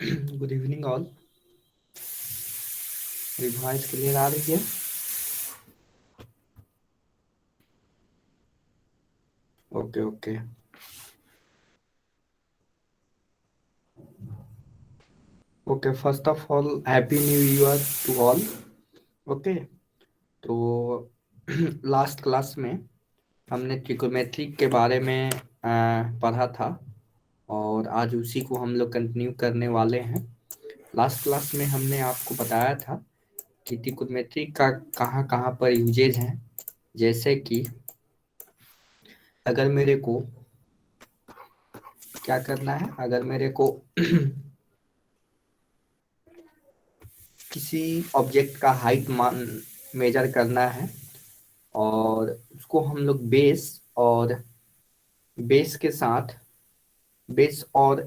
Good evening all. मेरी voice clear आ रही है? Okay okay. Okay, first of all happy new year to all. Okay, तो last class में हमने ट्रिकोमेट्री के बारे में पढ़ा था और आज उसी को हम लोग कंटिन्यू करने वाले हैं। लास्ट क्लास में हमने आपको बताया था कि ट्रिकोमेट्री का कहाँ कहाँ पर यूजेज हैं। जैसे कि अगर मेरे को क्या करना है, अगर मेरे को किसी ऑब्जेक्ट का हाइट मान मेजर करना है और उसको हम लोग बेस के साथ बेस और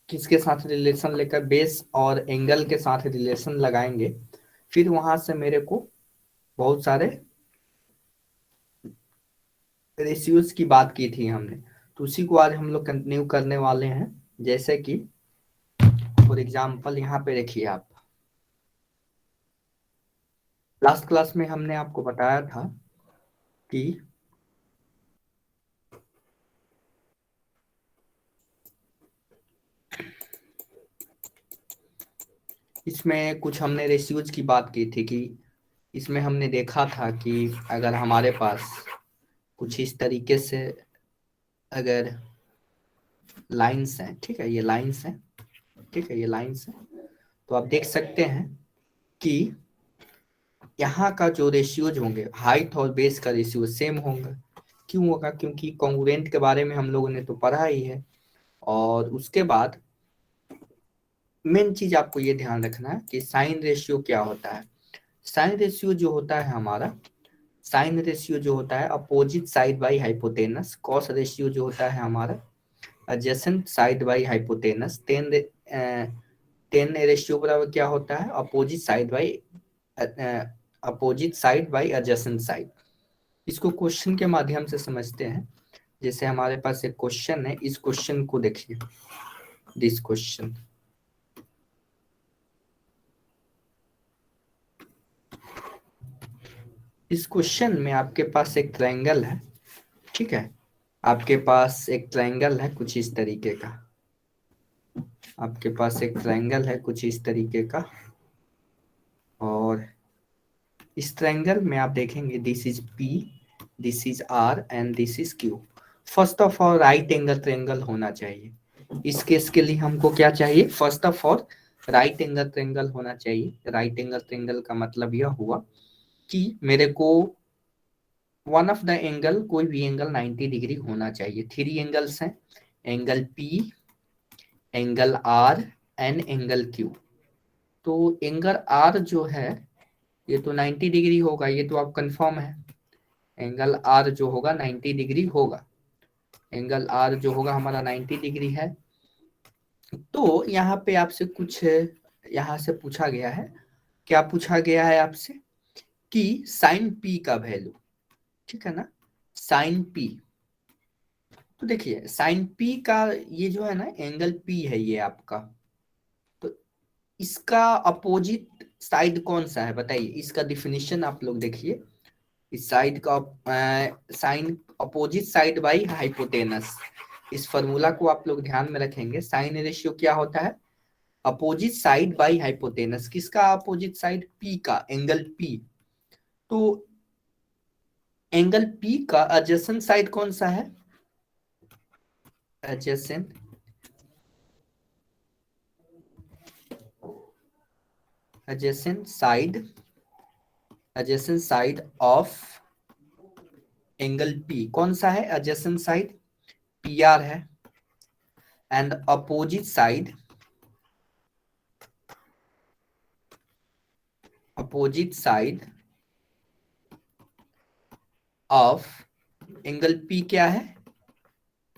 किसके साथ रिलेशन लेकर बेस और एंगल के साथ रिलेशन लगाएंगे, फिर वहां से मेरे को बहुत सारे रेशियोज की बात की थी हमने। तो उसी को आज हम लोग कंटिन्यू करने वाले हैं। जैसे कि फॉर एग्जांपल यहाँ पे देखिए आप, लास्ट क्लास में हमने आपको बताया था कि इसमें कुछ हमने रेशियोज की बात की थी कि इसमें हमने देखा था कि अगर हमारे पास कुछ इस तरीके से अगर लाइंस हैं, ठीक है, ये लाइंस हैं, ठीक है, ये लाइंस हैं, तो आप देख सकते हैं कि यहाँ का जो रेशियोज होंगे, हाइट और बेस का रेशियो सेम होगा। क्यों होगा? क्योंकि कॉन्ग्रुएंट के बारे में हम लोगों ने तो पढ़ा ही है। और उसके बाद मेन चीज आपको ये ध्यान रखना है कि साइन रेशियो क्या होता है। साइन रेशियो जो होता है हमारा, साइन रेशियो जो होता है opposite side by hypotenuse. Cos ratio जो होता है हमारा adjacent side by hypotenuse. Ten ratio बराबर क्या होता है? Opposite side by adjacent side. इसको क्वेश्चन के माध्यम से समझते हैं। जैसे हमारे पास एक क्वेश्चन है, इस क्वेश्चन को देखिए, दिस क्वेश्चन। इस क्वेश्चन में आपके पास एक ट्रायंगल है, ठीक है, आपके पास एक ट्रायंगल है कुछ इस तरीके का, आपके पास एक ट्रायंगल है कुछ इस तरीके का, और इस ट्रायंगल में आप देखेंगे this is P, this is R and this is Q. First of all right angle triangle होना चाहिए। इस केस के लिए हमको क्या चाहिए? First of all right angle triangle होना चाहिए। राइट एंगल ट्रायंगल का मतलब यह हुआ कि मेरे को वन ऑफ द एंगल, कोई भी एंगल 90 डिग्री होना चाहिए। थ्री एंगल्स हैं, angle P, angle R and angle Q. तो एंगल आर जो है ये तो 90 डिग्री होगा, ये तो आप कंफर्म है। एंगल आर जो होगा 90 डिग्री होगा, एंगल आर जो होगा हमारा 90 डिग्री है। तो यहाँ पे आपसे कुछ यहाँ से पूछा गया है, क्या पूछा गया है आपसे कि साइन पी का वैल्यू, ठीक है ना, साइन पी। तो देखिए साइन पी का ये जो है ना एंगल पी है ये आपका, तो इसका अपोजिट साइड कौन सा है बताइए? इसका डिफिनीशन आप लोग देखिए, इस साइड का sine opposite side by hypotenuse. इस फॉर्मूला को आप लोग ध्यान में रखेंगे। साइन रेशियो क्या होता है? Opposite side by hypotenuse. किसका अपोजिट साइड? पी का, एंगल पी। तो एंगल पी का एडजेसेंट साइड कौन सा है? Adjacent adjacent side, adjacent side of angle P कौन सा है? adjacent side पी आर है, and opposite side, opposite side of angle P क्या है?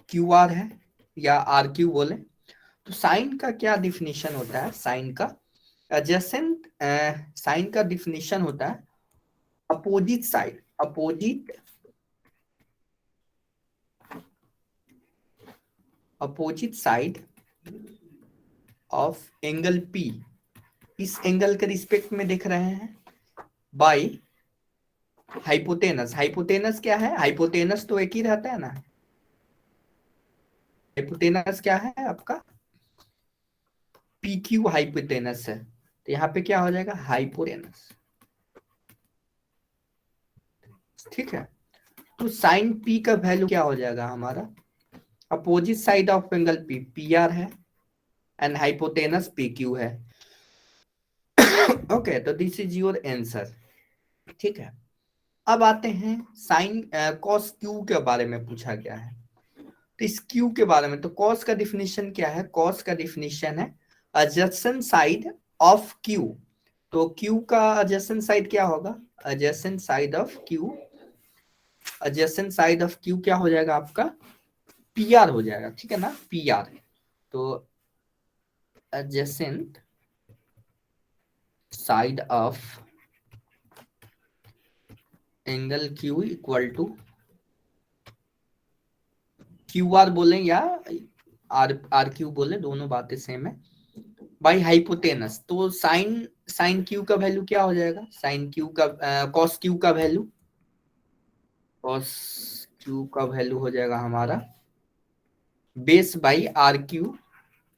क्यू आर है, या आर क्यू बोले। तो साइन का क्या डिफिनीशन होता है? साइन का एडजेसेंट, साइन का डिफिनीशन होता है opposite side, opposite side of angle P इस एंगल के रिस्पेक्ट में देख रहे हैं बाय हाइपोटेनस। हाइपोटेनस क्या है? हाइपोटेनस तो एक ही रहता है ना। हाइपोटेनस क्या है आपका? PQ हाइपोटेनस है, तो यहाँ पे क्या हो जाएगा? हाइपोटेनस। ठीक है, तो साइन P का वैल्यू क्या हो जाएगा हमारा? Opposite side of angle P PR है एंड हाइपोटेनस PQ है। ओके, तो दिस इज योर आंसर। ठीक है, अब आते हैं साइन कॉस क्यू के बारे में पूछा गया है। तो इस क्यू के बारे में, तो कॉस का डिफिनीशन क्या है? कॉस का डिफिनीशन है एडजेसेंट साइड ऑफ क्यू। तो क्यू का एडजेसेंट साइड क्या होगा? Adjacent side of Q, adjacent side of Q क्या हो जाएगा आपका? PR हो जाएगा। ठीक है ना, PR। तो adjacent side of angle Q equal to QR बोले या RQ बोले, दोनों बातें सेम है, बाई हाइपोटेनस। तो साइन साइन क्यू का वैल्यू क्या हो जाएगा? साइन क्यू का कॉस क्यू का वैल्यू, कॉस क्यू का वैल्यू हो जाएगा हमारा बेस बाई RQ।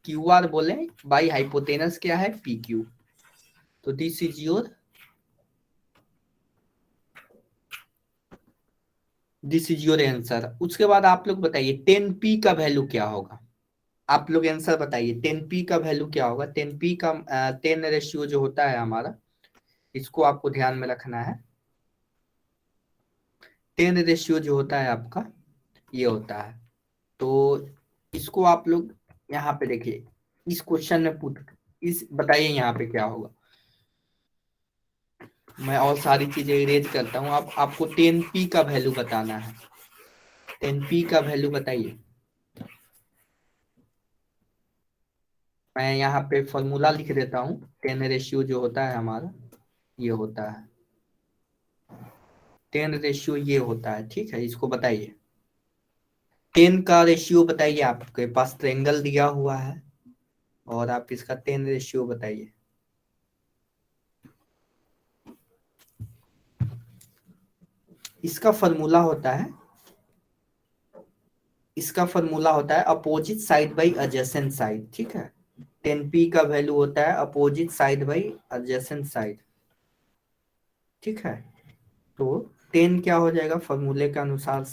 QR बोले बाई हाइपोटेनस क्या है? PQ। तो this is your, this is your answer. उसके बाद आप लोग बताइए 10P का वैल्यू क्या होगा? आप लोग आंसर बताइए 10P का वैल्यू क्या होगा? 10P का 10 रेशियो जो होता है हमारा, इसको आपको ध्यान में रखना है। 10 रेशियो जो होता है आपका, ये होता है। तो इसको आप लोग यहाँ पे देखिए, इस क्वेश्चन में पुट, इस बताइए यहाँ पे क्या होगा। मैं और सारी चीजें इरेज करता हूँ, आप आपको 10P का वैल्यू बताना है। 10P का वैल्यू बताइए। मैं यहाँ पे फॉर्मूला लिख देता हूँ। 10 रेशियो जो होता है हमारा, ये होता है 10 रेशियो, ये होता है। ठीक है, इसको बताइए 10 का रेशियो बताइए। आपके पास ट्रायंगल दिया हुआ है और आप इसका 10 रेशियो बताइए। इसका फॉर्मूला होता है, इसका फॉर्मूला होता है opposite side by adjacent side. ठीक है, 10P का वैल्यू होता है opposite side by adjacent side. ठीक है, तो 10 क्या हो जाएगा फॉर्मूले के अनुसार?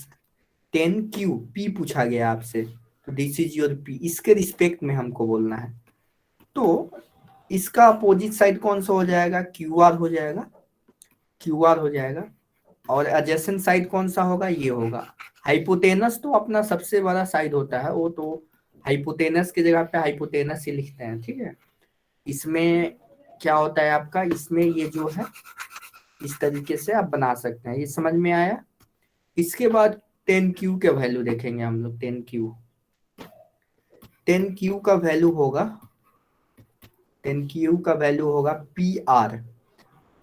10Q, P पूछा गया आपसे, तो दिस इज योर P। इसके रिस्पेक्ट में हमको बोलना है। तो इसका अपोजिट साइड कौन सा हो जाएगा? QR हो जाएगा, QR हो जाएगा। और एडजेसेंट साइड कौन सा होगा? ये होगा। हाइपोटेनस तो अपना सबसे बड़ा साइड होता है, वो तो हाइपोटेनस की जगह पे हाइपोटेनस ही लिखते हैं। ठीक है, इसमें क्या होता है आपका, इसमें ये जो है इस तरीके से आप बना सकते हैं। ये समझ में आया? इसके बाद 10Q के वैल्यू देखेंगे हम लोग। 10Q, 10Q का वैल्यू होगा, 10Q का वैल्यू होगा PR।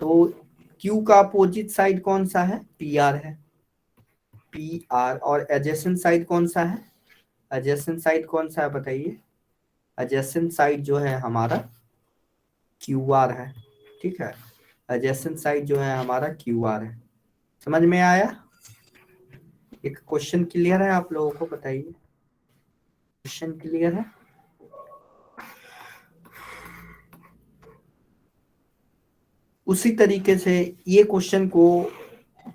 तो Q का अपोजिट साइड कौन सा है? PR है, PR। और एडजेसेंट साइड कौन सा है? एडजेसेंट साइड कौन सा है बताइए? एडजेसेंट साइड जो है हमारा QR है। ठीक है, एडजेसेंट साइड जो है हमारा QR है। समझ में आया? एक क्वेश्चन क्लियर है आप लोगों को? बताइए, क्वेश्चन क्लियर है? उसी तरीके से ये क्वेश्चन को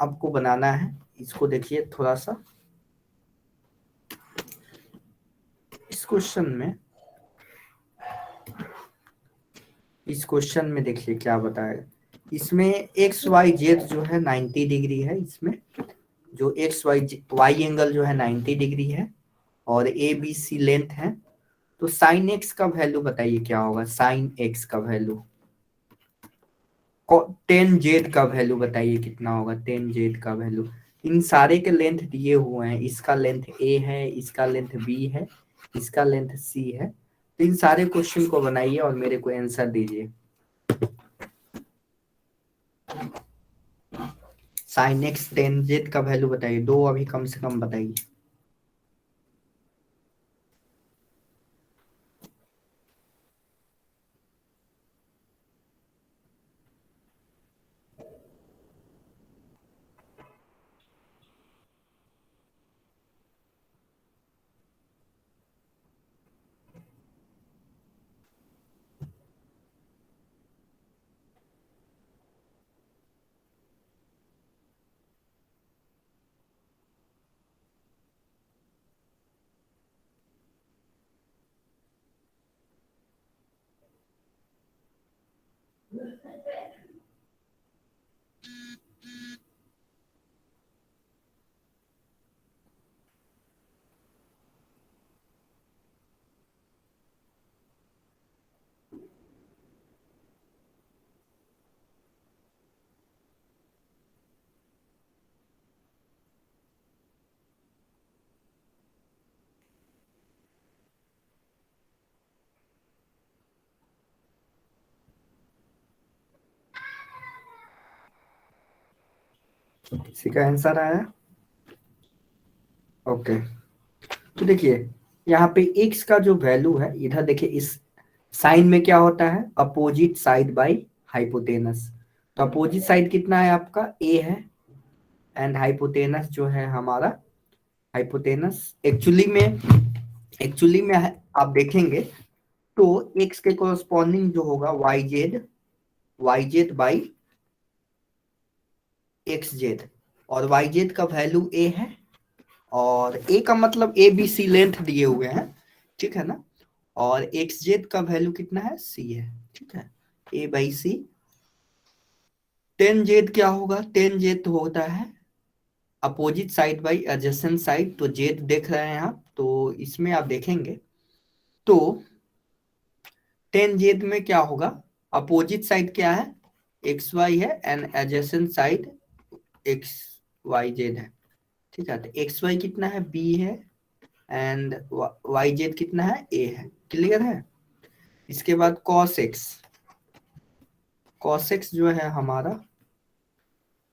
आपको बनाना है। इसको देखिए थोड़ा सा, इस क्वेश्चन में, इस क्वेश्चन में देखिए क्या बताएगा। इसमें XYZ जो है 90 डिग्री है। इसमें जो XY एंगल जो है 90 डिग्री है और ABC लेंथ है। तो साइन X का वैल्यू बताइए क्या होगा? साइन X का वैल्यू, 10Z का वैल्यू बताइए कितना होगा? 10Z का वैल्यू, इन सारे के लेंथ दिए हुए हैं। इसका लेंथ A है, इसका लेंथ B है, इसका लेंथ C है। तो इन सारे क्वेश्चन को बनाइए और मेरे को आंसर दीजिए। साइन X 10Z का वैल्यू बताइए, दो अभी कम से कम बताइए। किसी का आंसर आया? ओके, तो देखिए यहाँ पे x का जो वैल्यू है, इधर देखिए इस साइन में क्या होता है, अपोजिट साइड बाई हाइपोटेनस। तो अपोजिट साइड कितना है आपका, a है, एंड हाइपोटेनस जो है हमारा, हाइपोटेनस एक्चुअली में आप देखेंगे तो x के कोरस्पॉन्डिंग जो होगा Y Z by X Z, और वाई जेड का वैल्यू a है, और a का मतलब ए बी सी लेंथ दिए हुए हैं, ठीक है ना, और एक्स जेड का वैल्यू कितना है, c है, ठीक है, a by C. Tan Z क्या होगा, टेन जेड होता है opposite side by adjacent side, तो जेड देख रहे हैं आप, तो इसमें आप देखेंगे तो टेन जेड में क्या होगा, अपोजिट साइड क्या है, एक्स वाई है, and adjacent side X Y Z है, ठीक है, तो एक्स वाई कितना है, बी है, एंड वाई जेड कितना है, ए है, क्लियर है। इसके बाद कॉस एक्स जो है हमारा,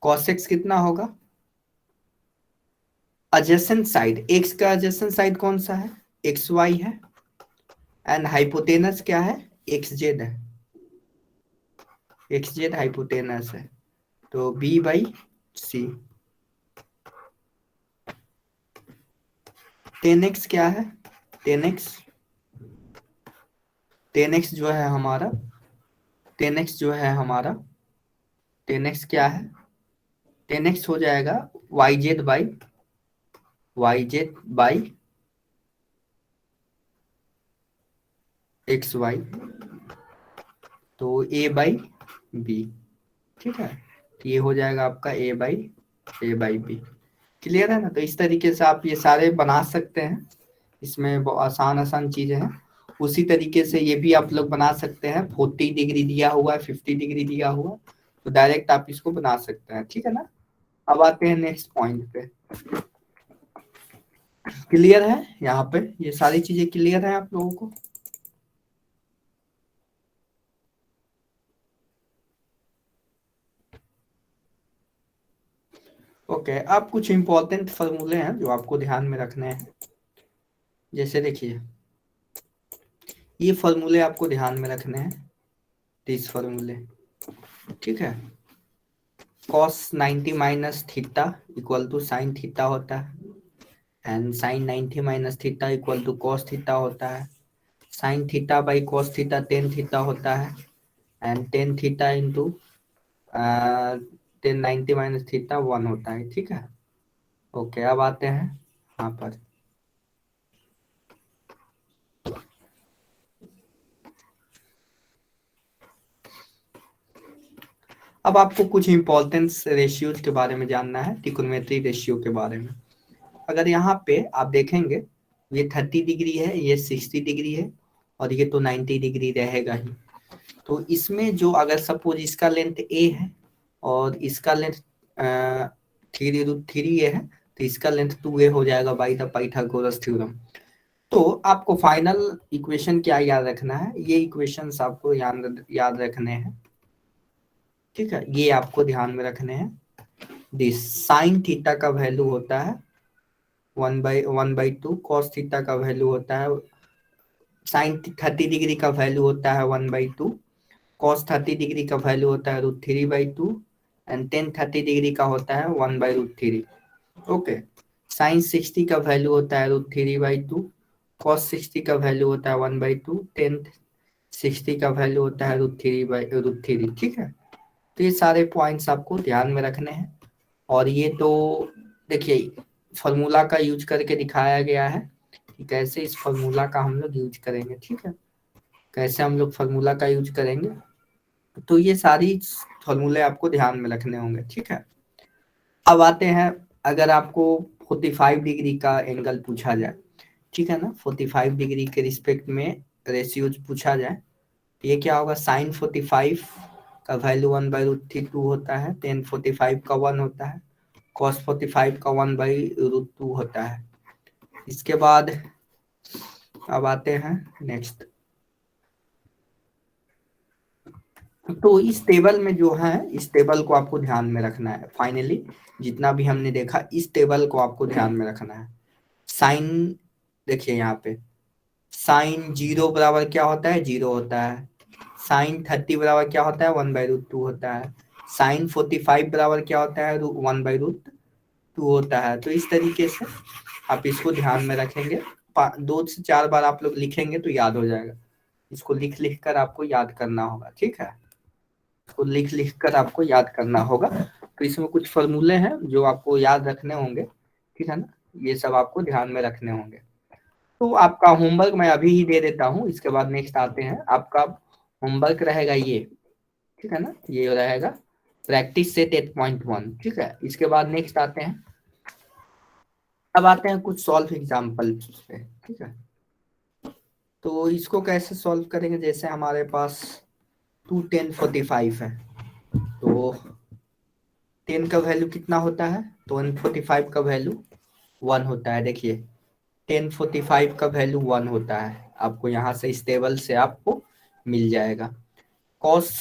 कॉस एक्स कितना होगा, एडजेसेंट साइड, एक्स का एडजेसेंट साइड कौन सा है, एक्स वाई है, एंड हाइपोटेनस क्या है, एक्स जेड है, एक्स जेड हाइपोटेनस है, तो B by C. Tan X क्या है, टेन एक्स टेन एक्स जो है हमारा, टेन एक्स जो है हमारा, टेन एक्स क्या है, टेन एक्स हो जाएगा Y Z by X Y, तो ए बाई बी, ठीक है, तो ये हो जाएगा आपका ए बाई बी, क्लियर है ना। तो इस तरीके से आप ये सारे बना सकते हैं, इसमें बहुत आसान आसान चीजें हैं। उसी तरीके से ये भी आप लोग बना सकते हैं, 40 डिग्री दिया हुआ है, 50 डिग्री दिया हुआ, तो डायरेक्ट आप इसको बना सकते हैं, ठीक है ना। अब आते हैं नेक्स्ट पॉइंट पे, क्लियर है यहाँ पे, ये सारी चीजें क्लियर है आप लोगों को। ओके, अब कुछ इंपॉर्टेंट फॉर्मूले हैं जो आपको ध्यान में रखने हैं। जैसे देखिए, ये फॉर्मूले आपको ध्यान में रखने हैं, दिस फॉर्मूले, ठीक है। cos 90 minus theta equal to sine theta होता है, and sine 90 minus theta equal to cos theta होता है, sine theta by cos theta tan theta होता है, and tan theta into tan 90 minus theta one होता है, ठीक है। ओके, अब आते हैं यहाँ पर, अब आपको कुछ इंपॉर्टेंस रेशियोज के बारे में जानना है, ट्रिग्नोमेट्री रेशियो के बारे में। अगर यहाँ पे आप देखेंगे, ये 30 डिग्री है, ये 60 डिग्री है, और ये तो 90 डिग्री रहेगा ही। तो इसमें जो अगर सपोज इसका लेंथ ए है और इसका लेंथ 3√3 ए है, तो इसका लेंथ 2a हो जाएगा बाई द पाइथागोरस थ्योरम। तो आपको फाइनल इक्वेशन क्या याद रखना है, ये इक्वेशंस आपको याद रखने हैं, ठीक है, ये आपको ध्यान में रखने हैं। दिस साइन थीटा का वैल्यू होता है 1/2, कॉस थीटा का वैल्यू होता है, साइन 30 डिग्री का वैल्यू होता है 1/2, कॉस 30 डिग्री का वैल्यू होता है √3/2, एंड टेन 30 डिग्री का होता है 1/√3। ओके, साइन 60 का वैल्यू होता है √3/2, कॉस 60 का वैल्यू होता है 1/2, टेन 60 का वैल्यू होता है √3/√3, ठीक है। तो ये सारे पॉइंट्स आपको ध्यान में रखने हैं, और ये तो देखिए फॉर्मूला का यूज करके दिखाया गया है कि कैसे इस फॉर्मूला का हम लोग यूज करेंगे, ठीक है, कैसे हम लोग फॉर्मूला का यूज करेंगे। तो ये सारी फॉर्मूले आपको ध्यान में रखने होंगे, ठीक है। अब आते हैं, अगर आपको 45 डिग्री का एंगल पूछा जाए, ठीक है ना, 45 डिग्री के रिस्पेक्ट में रेशियोज पूछा जाए, तो ये क्या होगा, साइन 45 का वैल्यू 1/√2 होता है, टेन 45 का 1 होता है, कॉस 45 का 1/√2 होता है। इसके बाद अब आते हैं नेक्स्ट। तो इस टेबल में जो है, इस टेबल को आपको ध्यान में रखना है। फाइनली जितना भी हमने देखा, इस टेबल को आपको ध्यान में रखना है। साइन, देखिए यहाँ पे साइन 0 बराबर क्या होता है, 0 होता है। साइन 30 बराबर क्या होता है, 1/√2 होता है। साइन 45 बराबर क्या होता है, 1/√2 होता है। तो इस तरीके से आप इसको ध्यान में रखेंगे, 2 से 4 बार आप लोग लिखेंगे तो याद हो जाएगा। इसको लिख लिख कर आपको याद करना होगा, ठीक है। इसको लिख लिख कर आपको याद करना होगा। तो इसमें कुछ फॉर्मूले हैं जो आपको याद रखने होंगे, ठीक है ना, ये सब आपको ध्यान में रखने होंगे। तो आपका होमवर्क मैं अभी ही दे देता हूँ, इसके बाद नेक्स्ट आते हैं। आपका होमवर्क रहेगा ये, ठीक है ना, ये रहेगा प्रैक्टिस सेट 8.1, ठीक है। इसके बाद नेक्स्ट आते हैं, अब आते हैं कुछ सॉल्व एग्जाम्पल पे, ठीक है। तो इसको कैसे सॉल्व करेंगे, जैसे हमारे पास 2 10 45 है, तो 10 का वैल्यू कितना होता है, तो 145 का वैल्यू 1 होता है। देखिए 1045 का वैल्यू 1 होता है, आपको यहाँ से इस टेबल से आपको मिल जाएगा। कॉस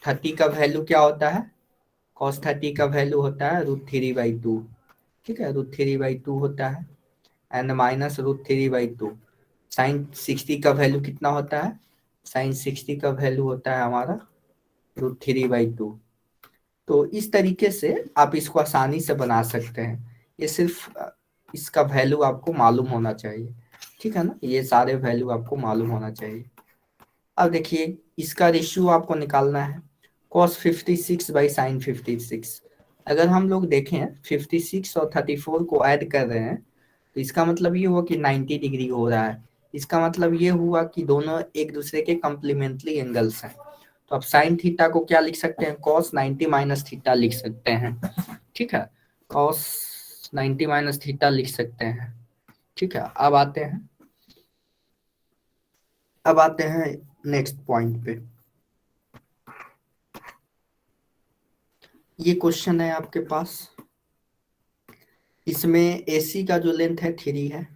30 का वैल्यू क्या होता है, कॉस 30 का वैल्यू होता है √3/2, ठीक है, √3/2 होता है, एंड माइनस √3/2। साइन 60 का वैल्यू कितना होता है, साइन 60 का वैल्यू होता है हमारा √3/2। तो इस तरीके से आप इसको आसानी से बना सकते हैं। ये सिर्फ इसका वैल्यू आपको मालूम होना चाहिए, ठीक है ना, ये सारे वैल्यू आपको मालूम होना चाहिए। अब देखिए इसका रेशियो आपको निकालना है, cos 56 बाई साइन 56। अगर हम लोग देखें 56 और 34 को ऐड कर रहे हैं, तो इसका मतलब ये हुआ कि 90 डिग्री हो रहा है। इसका मतलब ये हुआ कि दोनों एक दूसरे के कम्प्लीमेंट्री एंगल्स हैं। तो आप साइन थीटा को क्या लिख सकते हैं, cos 90 माइनस थीटा लिख सकते हैं, ठीक है, cos 90 माइनस थीटा लिख सकते हैं, ठीक है। अब आते हैं नेक्स्ट पॉइंट पे। ये क्वेश्चन है आपके पास, इसमें AC का जो लेंथ है 3 है,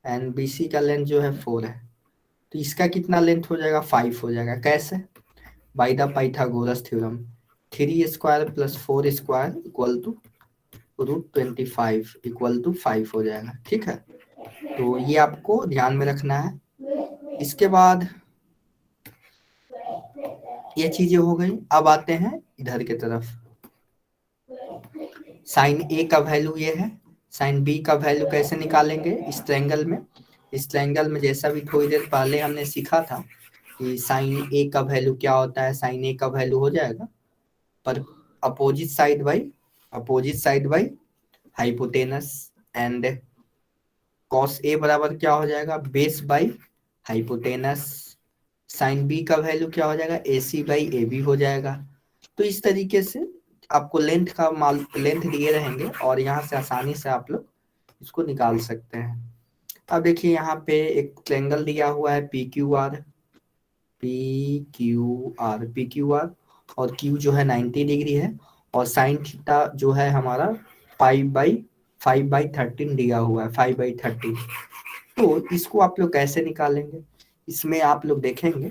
एंड BC का लेंथ जो है 4 है। तो इसका कितना लेंथ हो जाएगा, 5 हो जाएगा। कैसे, बाय द पाइथागोरस थ्योरम, 3² + 4² = √25 = 5 हो जाएगा, ठीक है। तो ये आपको ध्यान में रखना है। इसके बाद ये चीजें हो गई। अब आते हैं इधर की तरफ, साइन A का वैल्यू ये है, साइन B का वैल्यू कैसे निकालेंगे, इस ट्रायंगल में। इस ट्रायंगल में जैसा भी थोड़ी देर पहले हमने सीखा था कि साइन A का वैल्यू क्या होता है, साइन A का वैल्यू हो जाएगा पर opposite side by hypotenuse, and cos A बराबर क्या हो जाएगा, base by hypotenuse. Sine B का वैल्यू क्या हो जाएगा, AC/AB हो जाएगा। तो इस तरीके से आपको लेंथ दिए रहेंगे और यहाँ से आसानी से आप लोग इसको निकाल सकते हैं। अब देखिए यहाँ पे एक ट्रायंगल दिया हुआ है PQR और Q जो है 90 डिग्री है, और साइन थीटा जो है हमारा 5/13 दिया हुआ है, 5/13। तो इसको आप लोग कैसे निकालेंगे, इसमें आप लोग देखेंगे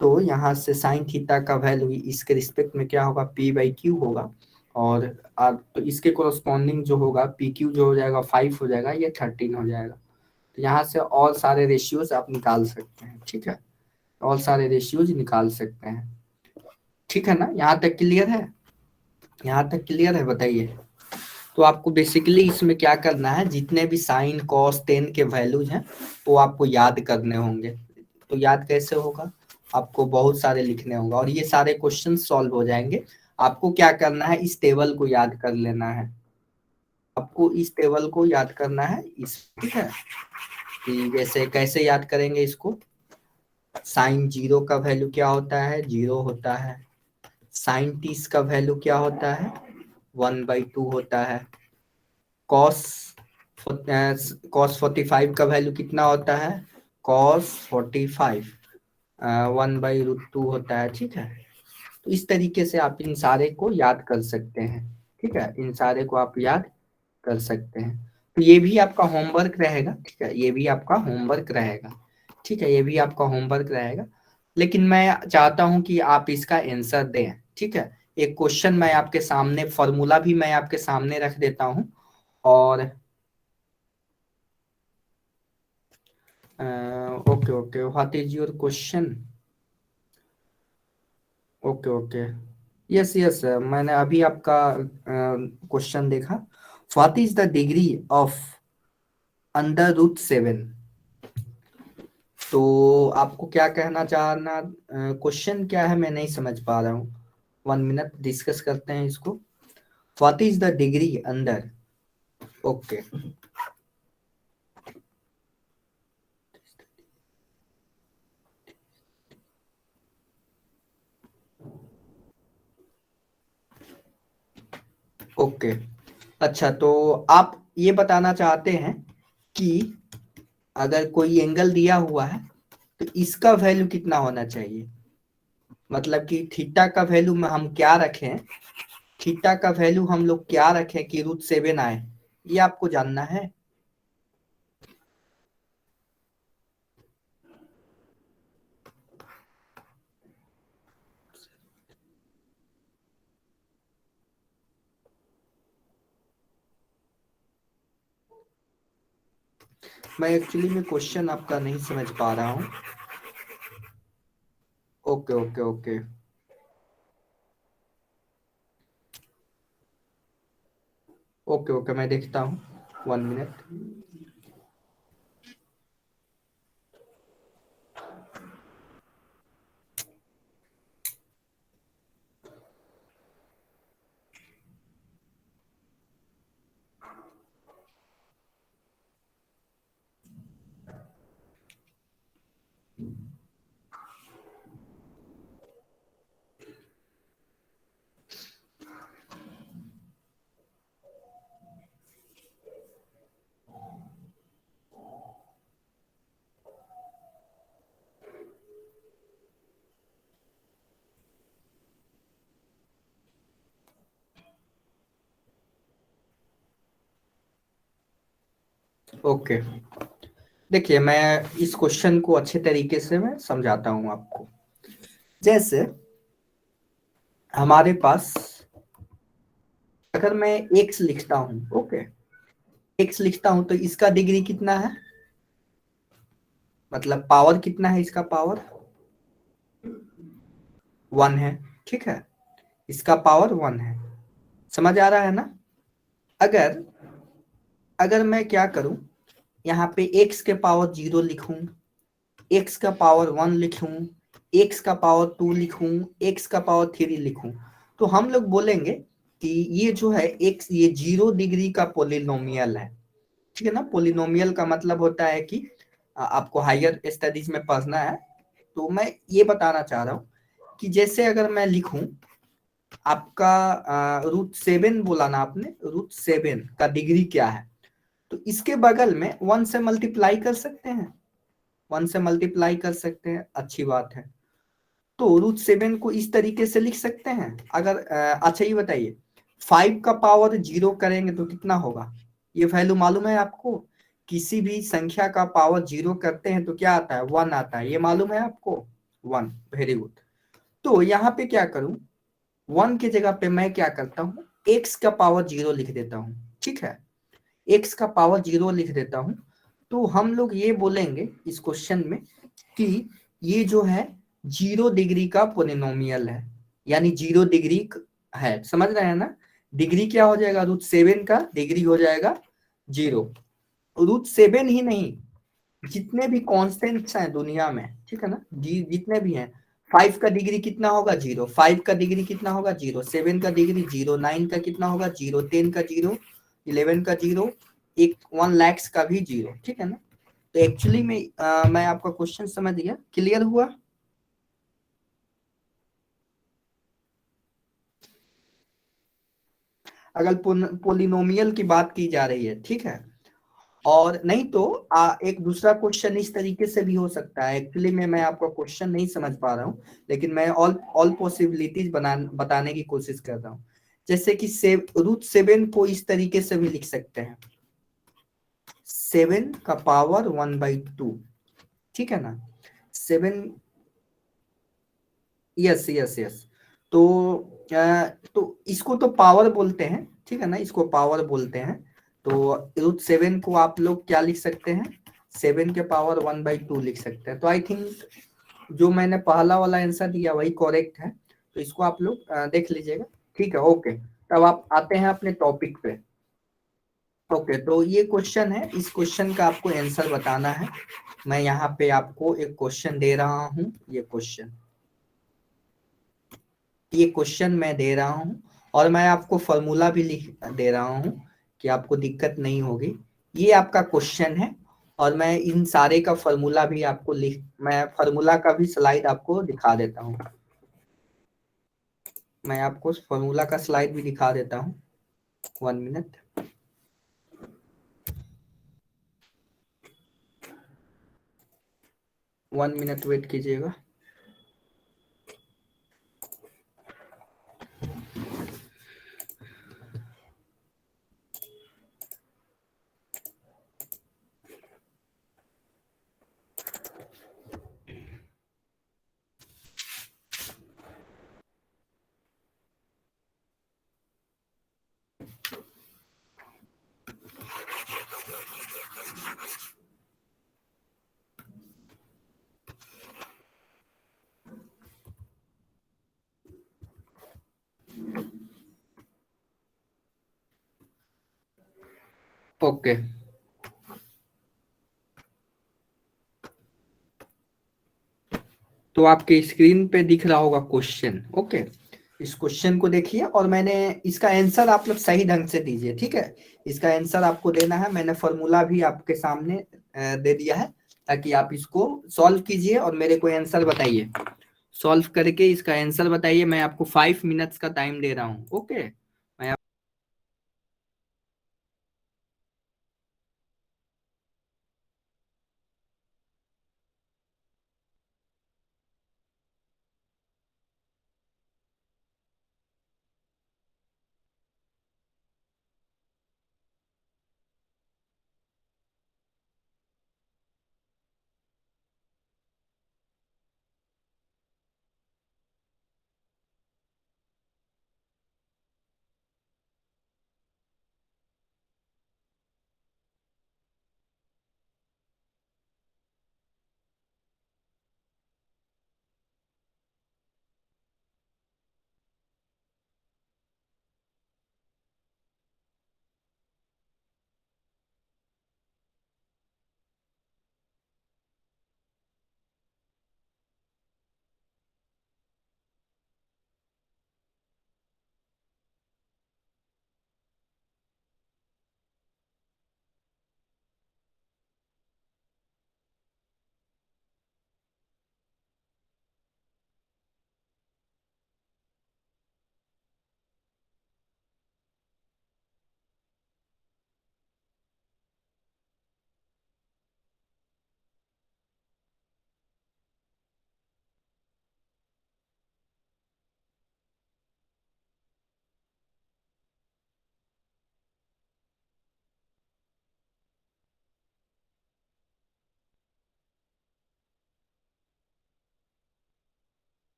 तो यहाँ से साइन थीटा का वैल्यू इसके रिस्पेक्ट में क्या होगा, P/Q होगा, और तो इसके कोरस्पॉन्डिंग जो होगा PQ जो हो जाएगा 5 हो जाएगा, ये 13 हो जाएगा। तो यहाँ से और सारे रेशियोज आप निकाल सकते हैं, ठीक है, और सारे रेशियोज निकाल सकते हैं, ठीक है ना। यहाँ तक क्लियर है, यहाँ तक क्लियर है, बताइए। तो आपको बेसिकली इसमें क्या करना है, जितने भी साइन कॉस टेन के वैल्यूज हैं वो आपको याद करने होंगे। तो याद कैसे होगा, आपको बहुत सारे लिखने होंगे और ये सारे क्वेश्चन सॉल्व हो जाएंगे। आपको क्या करना है, इस टेबल को याद कर लेना है, आपको इस टेबल को याद करना है, ठीक है। कि जैसे कैसे याद करेंगे इसको, साइन 0 का वैल्यू क्या होता है, 0 होता है, साइन 30 का वैल्यू क्या होता है 1/2 होता है। कॉस कॉस 45 का वैल्यू कितना होता है कॉस 45 1/√2 होता है। ठीक है, तो इस तरीके से आप इन सारे को याद कर सकते हैं। ठीक है, इन सारे को आप याद कर सकते हैं। तो ये भी आपका होमवर्क रहेगा। ठीक है, ये भी आपका होमवर्क रहेगा। ठीक है, ये भी आपका होमवर्क रहेगा, लेकिन मैं चाहता हूं कि आप इसका आंसर दें। ठीक है, एक क्वेश्चन मैं आपके सामने, फॉर्मूला भी मैं आपके सामने रख देता हूं। और okay okay, what is your question. Okay okay, yes yes, मैंने अभी आपका क्वेश्चन देखा। What is the degree of √7। तो आपको क्या कहना चाहना, क्वेश्चन क्या है मैं नहीं समझ पा रहा हूँ। 1 मिनट डिस्कस करते हैं इसको। What is the degree under, okay okay. अच्छा, तो आप ये बताना चाहते हैं कि अगर कोई एंगल दिया हुआ है तो इसका वैल्यू कितना होना चाहिए, मतलब कि थीटा का वैल्यू में हम क्या रखें, थीटा का वैल्यू हम लोग क्या रखें कि √7 आए, ये आपको जानना है। मैं एक्चुअली में क्वेश्चन आपका नहीं समझ पा रहा हूँ। Okay okay okay okay okay, मैं देखता हूँ। 1 मिनट। ओके, देखिए मैं इस क्वेश्चन को अच्छे तरीके से मैं समझाता हूँ आपको। जैसे हमारे पास अगर मैं एक्स लिखता हूँ, ओके, एक्स लिखता हूँ तो इसका डिग्री कितना है, मतलब पावर कितना है, इसका पावर 1 है। ठीक है, इसका पावर 1 है। समझ आ रहा है ना। अगर अगर मैं क्या करूं, यहाँ पे एक्स के पावर 0 लिखूं, एक्स का पावर 1 लिखूं, एक्स का पावर 2 लिखूं, एक्स का पावर 3 लिखूं, तो हम लोग बोलेंगे कि ये जो है एक्स, ये 0 डिग्री का पोलिनोमियल है। ठीक है ना, पोलिनोमियल का मतलब होता है कि आपको हायर स्टडीज में पढ़ना है। तो मैं ये बताना चाह रहा हूँ कि जैसे अगर मैं लिखूं आपका √7 बोला ना आपने, √7 का डिग्री क्या है, तो इसके बगल में 1 से मल्टीप्लाई कर सकते हैं, 1 से मल्टीप्लाई कर सकते हैं, अच्छी बात है। तो √7 को इस तरीके से लिख सकते हैं। अगर अच्छा ये बताइए, 5 का पावर 0 करेंगे तो कितना होगा, ये वैल्यू मालूम है आपको। किसी भी संख्या का पावर 0 करते हैं तो क्या आता है 1 आता है, ये मालूम है आपको 1। Very good. तो यहाँ पे क्या करूं, 1 की जगह पे मैं क्या करता हूँ x का पावर 0 लिख देता हूँ। ठीक है, x का पावर 0 लिख देता हूँ। तो हम लोग ये बोलेंगे इस क्वेश्चन में कि ये जो है 0 डिग्री का पोलिनोमियल है, यानी 0 डिग्री है। समझ रहे हैं ना, डिग्री क्या हो जाएगा, √7 का डिग्री हो जाएगा 0। √7 ही नहीं, जितने भी कॉन्स्टेंट्स हैं दुनिया में, ठीक है ना, जितने भी हैं, 5 का डिग्री कितना होगा 0, 5 का डिग्री कितना होगा 0, 7 का डिग्री 0, 9 का कितना होगा 0, 10 का 0, 11 का 0, एक 1 लैक्स का भी 0। ठीक है ना। तो एक्चुअली में मैं आपका क्वेश्चन समझ गया, क्लियर हुआ। अगर पोलिनोमियल की बात की जा रही है, ठीक है। और नहीं तो एक दूसरा क्वेश्चन इस तरीके से भी हो सकता है। एक्चुअली में मैं आपका क्वेश्चन नहीं समझ पा रहा हूँ, लेकिन मैं ऑल ऑल पॉसिबिलिटीज बताने की कोशिश कर रहा हूँ। जैसे कि √7 को इस तरीके से भी लिख सकते हैं, 7 का पावर 1/2, ठीक है ना। 7, यस यस यस। तो तो इसको तो पावर बोलते हैं, ठीक है ना, इसको पावर बोलते हैं। तो √7 को आप लोग क्या लिख सकते हैं, 7 के पावर 1/2 लिख सकते हैं। तो आई थिंक जो मैंने पहला वाला आंसर दिया वही करेक्ट है। तो इसको आप लोग देख लीजिएगा, ठीक है। ओके, तब आप आते हैं अपने टॉपिक पे। ओके, तो ये क्वेश्चन है, इस क्वेश्चन का आपको आंसर बताना है। मैं यहाँ पे आपको एक क्वेश्चन दे रहा हूँ, ये क्वेश्चन मैं दे रहा हूँ, और मैं आपको फॉर्मूला भी लिख दे रहा हूँ कि आपको दिक्कत नहीं होगी। ये आपका क्वेश्चन है, और मैं इन सारे का फॉर्मूला भी आपको मैं फॉर्मूला का भी स्लाइड आपको दिखा देता हूँ। मैं आपको फॉर्मूला का स्लाइड भी दिखा देता हूँ, 1 मिनट। 1 मिनट वेट कीजिएगा। ओके, तो आपके स्क्रीन पे दिख रहा होगा क्वेश्चन। ओके, इस क्वेश्चन को देखिए, और मैंने इसका आंसर आप लोग सही ढंग से दीजिए, ठीक है। इसका आंसर आपको देना है, मैंने फॉर्मूला भी आपके सामने दे दिया है, ताकि आप इसको सॉल्व कीजिए और मेरे को आंसर बताइए। सॉल्व करके इसका आंसर बताइए। मैं आपको 5 मिनट्स का टाइम दे रहा हूँ। ओके, मैं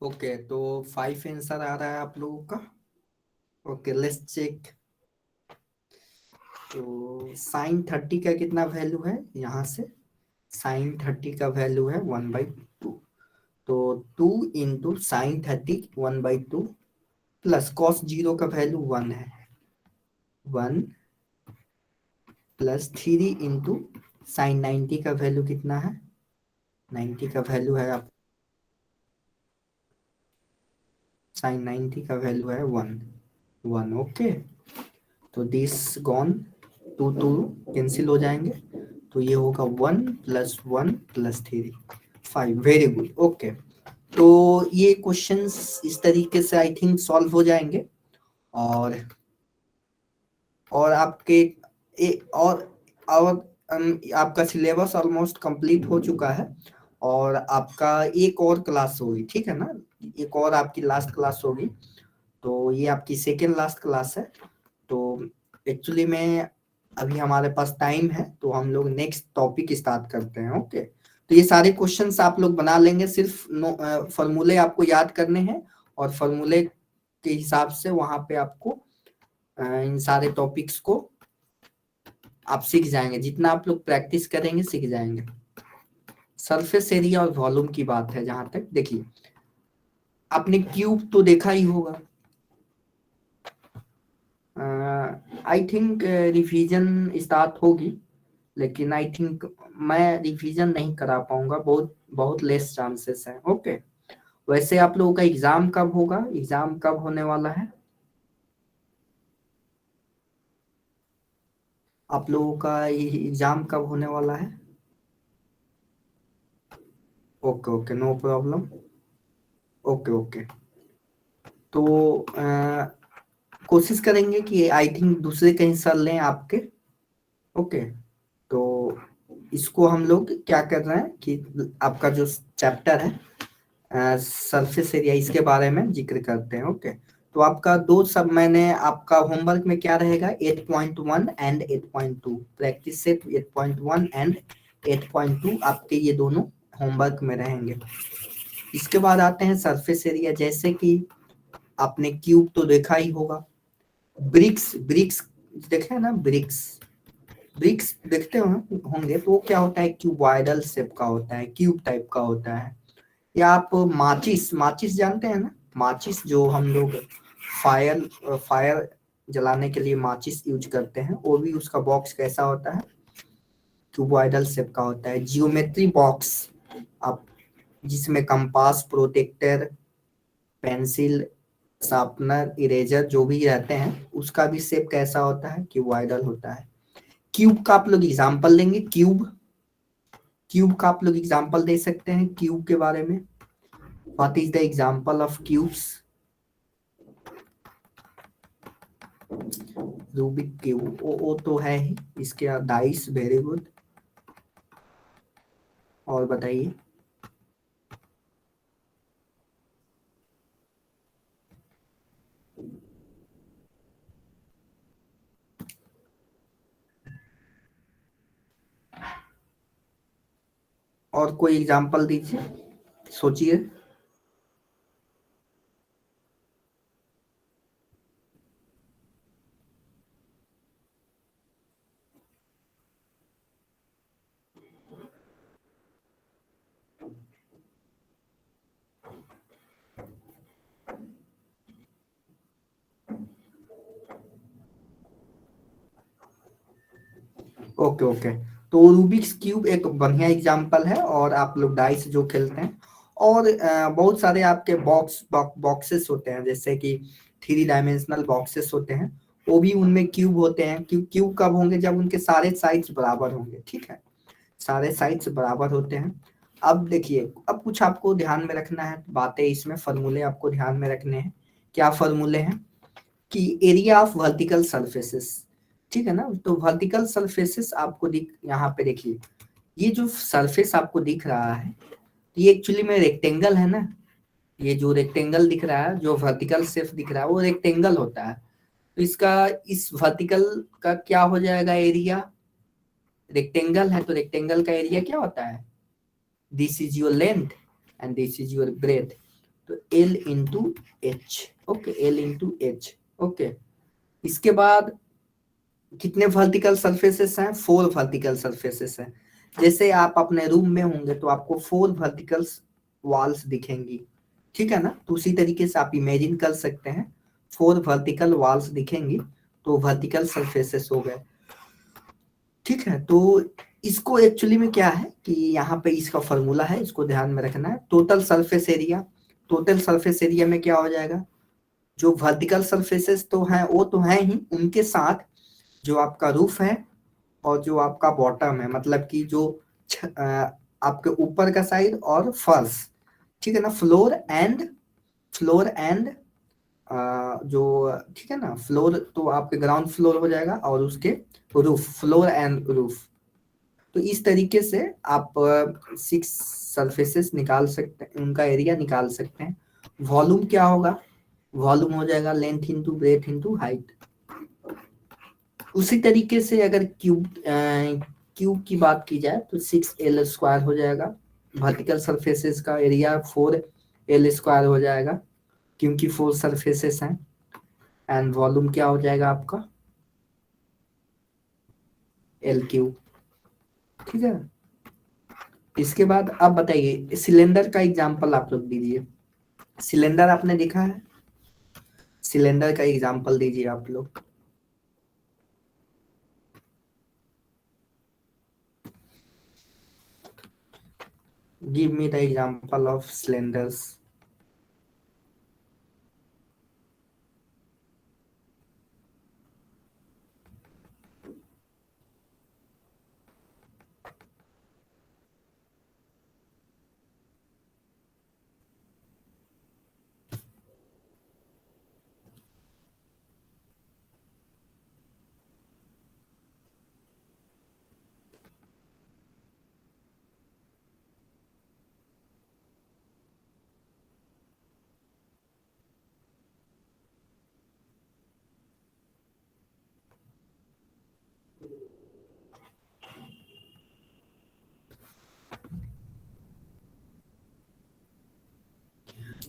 ओके, तो 5 आंसर आ रहा है आप लोगों का। Okay, let's check. तो sin 30 का कितना वैल्यू है यहाँ से, sin 30 का वैल्यू है 1/2। तो 2 × sin 30 1/2 प्लस cos 0 का वैल्यू 1 है, 1 प्लस 3 × sin 90 का वैल्यू कितना है, 90 का वैल्यू है आप sin 90 का वैल्यू है 1 ओके। तो दिस गॉन, 2 कैंसिल हो जाएंगे, तो ये होगा 1 + 1 + 3 5। Very good okay. तो ये क्वेश्चंस इस तरीके से आई थिंक सॉल्व हो जाएंगे, और आपके और आपका सिलेबस ऑलमोस्ट कंप्लीट हो चुका है, और आपका एक और क्लास होगी, ठीक है ना, एक और आपकी लास्ट क्लास होगी, तो ये आपकी सेकेंड लास्ट क्लास है। तो एक्चुअली में अभी हमारे पास टाइम है, तो हम लोग नेक्स्ट टॉपिक स्टार्ट करते हैं। ओके, तो ये सारे क्वेश्चंस आप लोग बना लेंगे, सिर्फ फॉर्मूले आपको याद करने हैं, और फॉर्मूले के हिसाब से वहां पे आपको इन सारे टॉपिक्स को आप सीख जाएंगे, जितना आप लोग प्रैक्टिस करेंगे सीख जाएंगे। सरफेस एरिया और वॉल्यूम की बात है जहां तक, देखिए आपने क्यूब तो देखा ही होगा, आई थिंक रिवीजन स्टार्ट होगी, लेकिन आई थिंक मैं रिवीजन नहीं करा पाऊंगा, बहुत बहुत लेस चांसेस है। ओके, वैसे आप लोगों का एग्जाम कब होगा, एग्जाम कब होने वाला है, आप लोगों का एग्जाम कब होने वाला है? Okay okay, no problem. Okay okay, तो कोशिश करेंगे कि आई थिंक दूसरे कहीं सर लें आपके। ओके, तो इसको हम लोग क्या कर रहे हैं कि आपका जो चैप्टर है सरफेस एरिया, इसके बारे में जिक्र करते हैं। ओके, तो आपका दो सब मैंने आपका होमवर्क में क्या रहेगा, 8.1 एंड 8.2 प्रैक्टिस सेट, 8.1 एंड 8.2 आपके ये दोनों होमवर्क में रहेंगे। इसके बाद आते हैं सरफेस एरिया, जैसे कि आपने क्यूब तो देखा ही होगा, ब्रिक्स ब्रिक्स देखे हैं ना, ब्रिक्स ब्रिक्स देखते होंगे, तो वो क्या होता है, क्यूबॉइडल शेप का होता है, क्यूब टाइप का होता है। या आप माचिस माचिस जानते हैं ना, माचिस जो हम लोग फायर फायर जलाने के लिए माचिस यूज करते हैं, वो भी उसका बॉक्स कैसा होता है, क्यूबॉइडल शेप का होता है। जियोमेट्री बॉक्स, आप जिसमें compass, protractor, pencil, sharpener, eraser जो भी रहते हैं, उसका भी शेप कैसा होता है, क्यूबॉइडल होता है। क्यूब का आप लोग एग्जांपल लेंगे, क्यूब क्यूब का आप लोग एग्जांपल दे सकते हैं क्यूब के बारे में, what is the example of cubes, Rubik cube, वो तो है ही, इसके डाइस, वेरी गुड, और बताइए। और कोई एग्जांपल दीजिए, सोचिए। ओके ओके, तो रूबिक्स क्यूब एक बढ़िया एग्जांपल है, और आप लोग डाइस जो खेलते हैं, और बहुत सारे आपके बॉक्सेस होते हैं, जैसे कि 3 डायमेंशनल बॉक्सेस होते हैं, वो भी उनमें क्यूब होते हैं। क्यूब कब होंगे, जब उनके सारे साइड्स बराबर होंगे, ठीक है, सारे साइड्स बराबर होते हैं। अब देखिए, अब कुछ आपको ध्यान में रखना है बातें, इसमें फॉर्मूले आपको ध्यान में रखने हैं। क्या फॉर्मूले हैं कि एरिया ऑफ वर्टिकल सरफेसेस, ठीक है ना, तो वर्टिकल सरफेसेस आपको दिख, यहाँ पे देखिए, ये जो सरफेस आपको दिख रहा है, ये एक्चुअली में रेक्टेंगल है ना, ये जो रेक्टेंगल दिख रहा है, जो वर्टिकल शेप दिख रहा है, वो रेक्टेंगल होता है। तो इसका, इस वर्टिकल का क्या हो जाएगा एरिया, रेक्टेंगल है तो रेक्टेंगल का एरिया क्या होता है, this is your length and this is your breadth, तो L into H. Okay, L into H. Okay, इसके बाद कितने वर्टिकल सरफेसेस हैं, 4 वर्टिकल सरफेसेस हैं। जैसे आप अपने रूम में होंगे तो आपको 4 वर्टिकल वॉल्स दिखेंगी, ठीक है ना। तो उसी तरीके से आप इमेजिन कर सकते हैं 4 वर्टिकल वॉल्स दिखेंगी, तो वर्टिकल सरफेसेस हो गए, ठीक है। तो इसको एक्चुअली में क्या है कि यहाँ पे इसका फॉर्मूला है, इसको ध्यान में रखना है। Total surface area, total surface area में क्या हो जाएगा, जो वर्टिकल सरफेसेस तो हैं वो तो हैं ही, उनके साथ जो आपका रूफ है और जो आपका बॉटम है, मतलब कि जो आपके ऊपर का साइड और फर्श, ठीक है ना, फ्लोर एंड जो, ठीक है ना, फ्लोर तो आपके ग्राउंड फ्लोर हो जाएगा और उसके रूफ, फ्लोर एंड रूफ। तो इस तरीके से आप 6 सरफेसेस निकाल सकते हैं, उनका एरिया निकाल सकते हैं। वॉल्यूम क्या होगा, वॉल्यूम हो जाएगा length into breadth into height. उसी तरीके से अगर क्यूब की बात की जाए तो 6L² हो जाएगा। वर्टिकल सरफेसेस का एरिया 4L² हो जाएगा, क्योंकि 4 सरफेसेस हैं। एंड वॉल्यूम क्या हो जाएगा आपका, L³, ठीक है। इसके बाद अब बताइए सिलेंडर का एग्जांपल आप लोग दीजिए। सिलेंडर आपने देखा है, सिलेंडर का एग्जांपल दीजिए आप लोग। Give me the example of cylinders.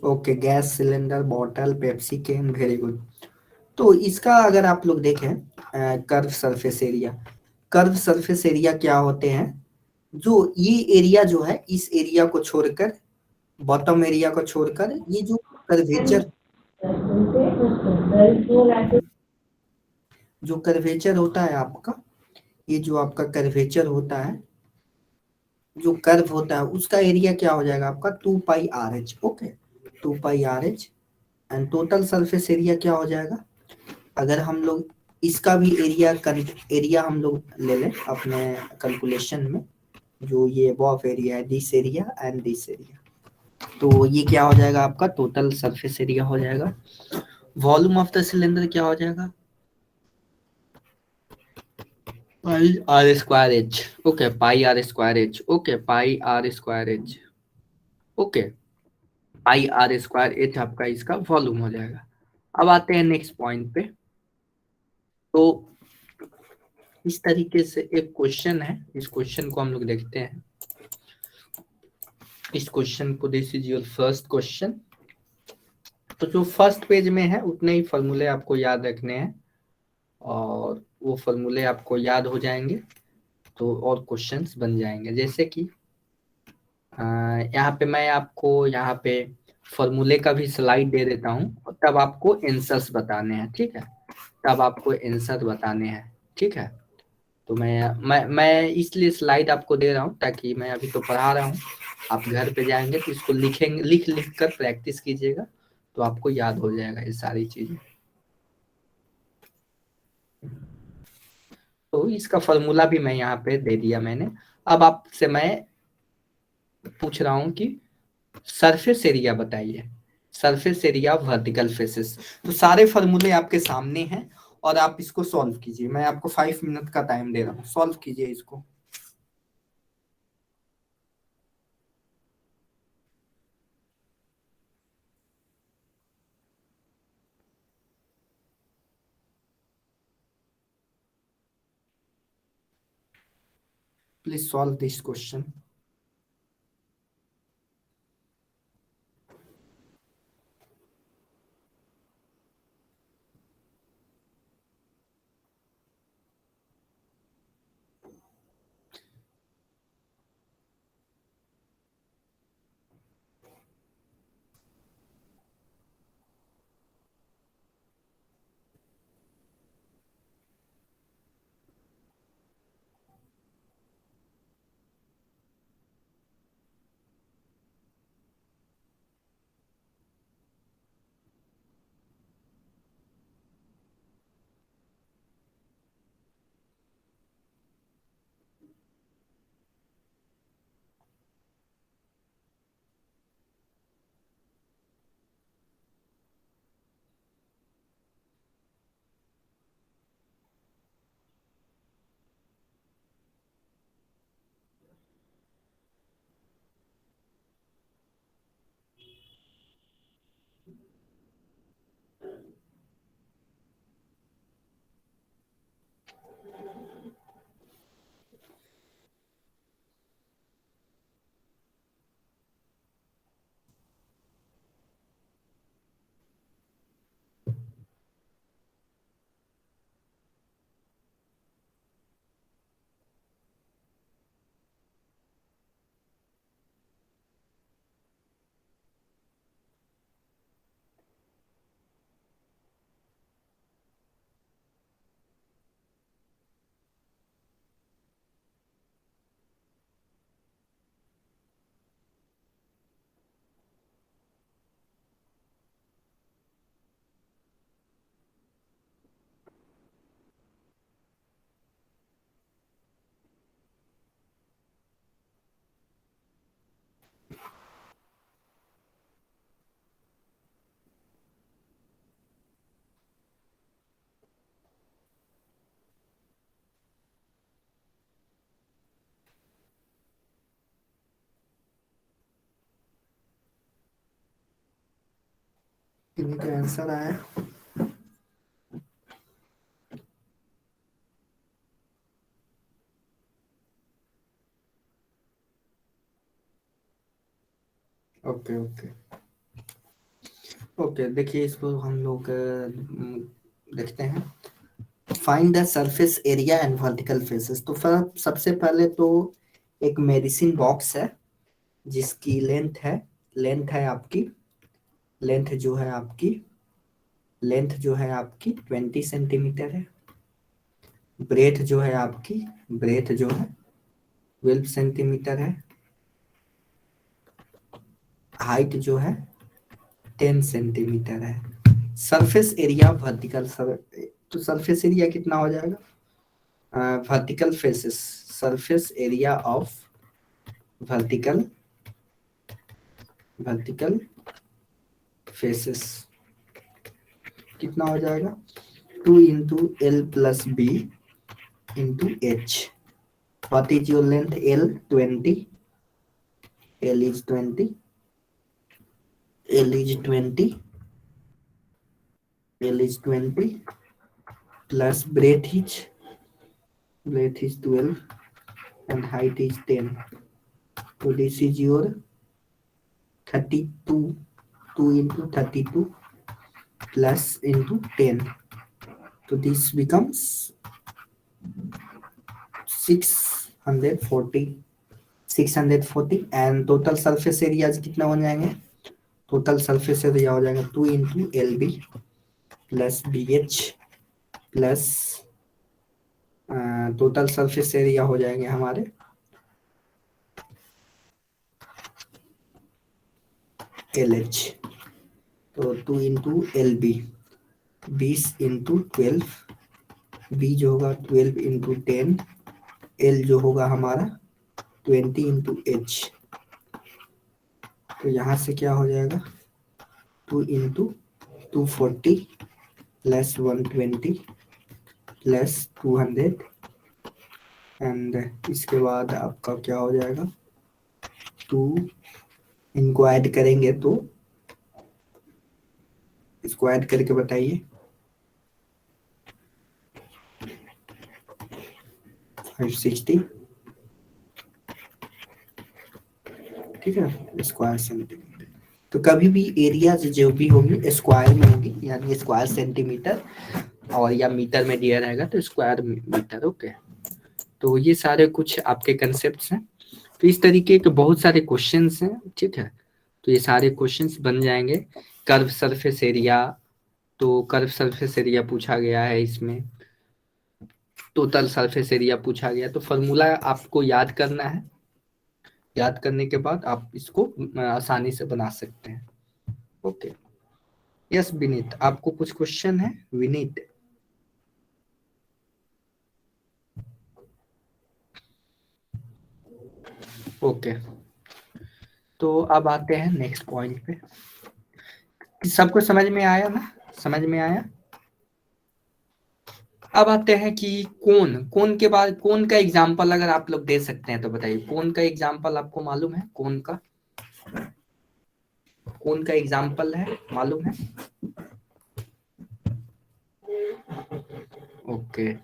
Okay, gas cylinder, bottle, Pepsi can, very good. तो इसका अगर आप लोग देखें curve surface area, curve surface area क्या होते हैं, जो ये एरिया जो है, इस एरिया को छोड़कर, बॉटम एरिया को छोड़कर, ये जो कर्वेचर, जो कर्वेचर होता है आपका, ये जो आपका कर्वेचर होता है, जो कर्व होता है, उसका एरिया क्या हो जाएगा आपका 2πRH। Okay, 2πRH। And total surface area क्या हो जाएगा, अगर हम लोग इसका भी एरिया हम लोग ले लें अपने कैलकुलेशन में, जो ये अबव एरिया है, this area and this area, तो ये क्या हो जाएगा आपका टोटल सरफेस एरिया हो जाएगा। वॉल्यूम ऑफ द सिलेंडर क्या हो जाएगा, πr²h। Okay, πr²h। Okay, πr²h। Okay, πr²h आपका इसका वॉल्यूम हो जाएगा। अब आते हैं नेक्स्ट पॉइंट पे। तो इस तरीके से एक क्वेश्चन है, इस क्वेश्चन को हम लोग देखते हैं। इस क्वेश्चन को, this is your first question. तो जो फर्स्ट पेज में है उतने ही फॉर्मूले आपको याद रखने हैं, और वो फॉर्मूले आपको याद हो जाएंगे तो और क्वेश्चंस बन जाएंगे। जैसे कि यहाँ पे मैं आपको यहाँ पे फॉर्मूले का भी स्लाइड दे देता हूँ, और तब आपको आंसर्स बताने हैं, ठीक है, तब आपको आंसर बताने हैं, ठीक है। तो मैं इसलिए स्लाइड आपको दे रहा हूँ ताकि मैं अभी तो पढ़ा रहा हूँ, आप घर पे जाएंगे तो इसको लिखेंगे, लिख कर प्रैक्टिस कीजिएगा, तो आपको याद हो जाएगा ये सारी चीजें। तो इसका फॉर्मूला भी मैं यहाँ पे दे दिया मैंने। अब आपसे मैं पूछ रहा हूँ कि सरफेस एरिया बताइए, surface area of vertical faces. तो सारे फॉर्मूले आपके सामने हैं और आप इसको सॉल्व कीजिए। मैं आपको 5 मिनट का टाइम दे रहा हूँ, सॉल्व कीजिए इसको। Please solve this question. इन्हीं का आंसर आया। ओके ओके ओके, देखिए इसको हम लोग देखते हैं। Find the surface area and vertical faces. तो सबसे पहले तो एक मेडिसिन बॉक्स है जिसकी लेंथ है आपकी, लेंथ जो है आपकी 20 सेंटीमीटर है। ब्रेथ जो है 12 सेंटीमीटर है। हाइट जो है 10 सेंटीमीटर है। सरफेस एरिया वर्टिकल तो सरफेस एरिया कितना हो जाएगा? Vertical faces, surface area of vertical vertical faces कितना हो जाएगा? 2 into L+B into H। What is your length? L 20, L is 20, L is 20, L is 20 plus breadth is 12 and height is 10. So this is your 32, 2 into 32 plus into 10. So this becomes 640 and total surface area कितना हो जाएंगे? Total surface area हो जाएगा 2 into LB plus BH plus total surface area हो जाएंगे हमारे LH। तो 2 into LB 20 into 12, B जो होगा 12 into 10, L जो होगा हमारा 20 into H। तो यहाँ से क्या हो जाएगा? 2 into 240 प्लस 120 प्लस 200 एंड इसके बाद आपका क्या हो जाएगा? 2 इनको ऐड करेंगे तो इसको ऐड करके बताइए। 560, ठीक है, स्क्वायर सेंटीमीटर। तो कभी भी एरियाज जो भी होंगी स्क्वायर में होंगी, यानी स्क्वायर सेंटीमीटर और या मीटर में दिया रहेगा तो स्क्वायर मीटर। ओके, तो ये सारे कुछ आपके कंसेप्ट हैं। तो इस तरीके के बहुत सारे क्वेश्चंस हैं, ठीक है। तो ये सारे क्वेश्चंस बन जाएंगे। कर्व सरफेस एरिया, तो कर्व सरफेस एरिया पूछा गया है इसमें। टोटल सरफेस एरिया पूछा गया। तो फॉर्मूला आपको याद करना है, याद करने के बाद आप इसको आसानी से बना सकते हैं। ओके, यस विनीत, आपको कुछ क्वेश्चन है विनीत? ओके, तो अब आते हैं नेक्स्ट पॉइंट पे। सबको समझ में आया ना? समझ में आया। अब आते हैं कि कोन के बाद कोन का एग्जांपल अगर आप लोग दे सकते हैं तो बताइए। कोन का एग्जांपल आपको मालूम है? कोन का एग्जांपल है, मालूम है? ओके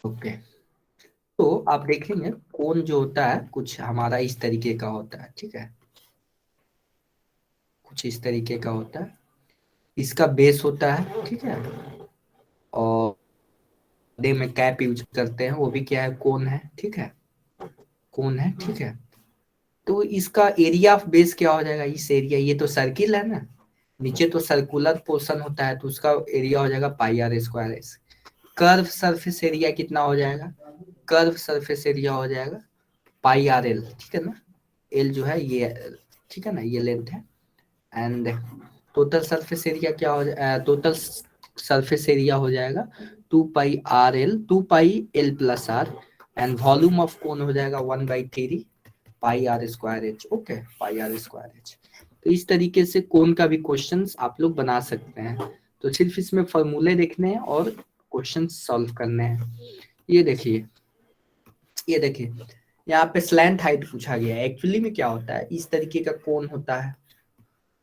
ओके, तो आप देखेंगे कोन जो होता है कुछ हमारा इस तरीके का होता है, ठीक है। कुछ इस तरीके का होता है, इसका बेस होता है, ठीक है। और डे में कैप यूज करते हैं, वो भी क्या है? कोन है, ठीक है। कोन है, ठीक है। तो इसका एरिया ऑफ बेस क्या हो जाएगा? इस एरिया, ये तो सर्किल है ना, नीचे तो सर्कुलर पोर्शन होता है, तो उसका एरिया हो जाएगा πr²s। कर्व सरफेस एरिया कितना हो जाएगा? कर्व सरफेस एरिया हो जाएगा πrl, ठीक है ना। एल जो है ये, ठीक है ना, ये लेंथ है। एंड टोटल सरफेस एरिया क्या हो जाएगा? टोटल सरफेस एरिया हो जाएगा 2πl+r and volume of cone हो जाएगा 1/3 πr²h। Okay, πr²h। तो इस तरीके से कोन का भी क्वेश्चंस आप लोग बना सकते हैं। तो सिर्फ इसमें फॉर्मूले देखने हैं और क्वेश्चन सॉल्व करने हैं। ये देखिए, ये देखिए, यहाँ पे स्लैंट हाइट पूछा गया है। एक्चुअली में क्या होता है, इस तरीके का कोन होता है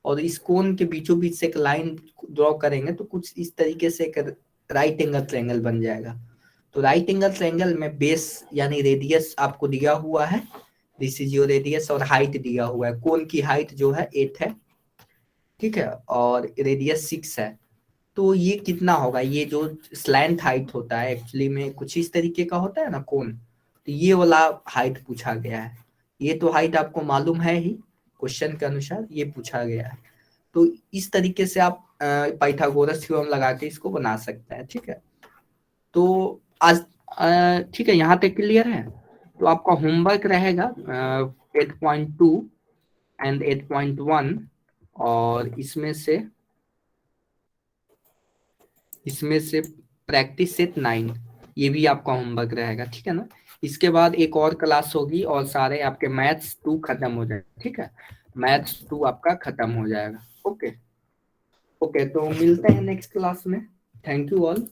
और इस कोन के बीचों बीच से एक लाइन ड्रॉ करेंगे तो कुछ इस तरीके से एक राइट एंगल ट्रायंगल बन जाएगा। तो राइट एंगल ट्रायंगल में बेस यानी रेडियस आपको दिया हुआ है, दिस इज योर रेडियस, और हाइट दिया हुआ है, कोन की हाइट जो है 8 है, ठीक है, और रेडियस 6 है। तो ये कितना होगा, ये जो स्लैंट हाइट होता है एक्चुअली में कुछ इस तरीके का होता है ना कोन, तो ये वाला हाइट पूछा गया है। ये तो हाइट आपको मालूम है ही, क्वेश्चन के अनुसार ये पूछा गया है। तो इस तरीके से आप पाइथागोरस थ्योरम लगा के इसको बना सकते हैं, ठीक है। तो आज ठीक है, यहाँ तक क्लियर है। तो आपका होमवर्क रहेगा 8.2 एंड 8.1, और इसमें से प्रैक्टिस सेट 9, ये भी आपका होमवर्क रहेगा, ठीक है ना। इसके बाद एक और क्लास होगी और सारे आपके मैथ्स 2 खत्म हो जाएगा, ठीक है, मैथ्स 2 आपका खत्म हो जाएगा। ओके ओके, तो मिलते हैं नेक्स्ट क्लास में। Thank you all.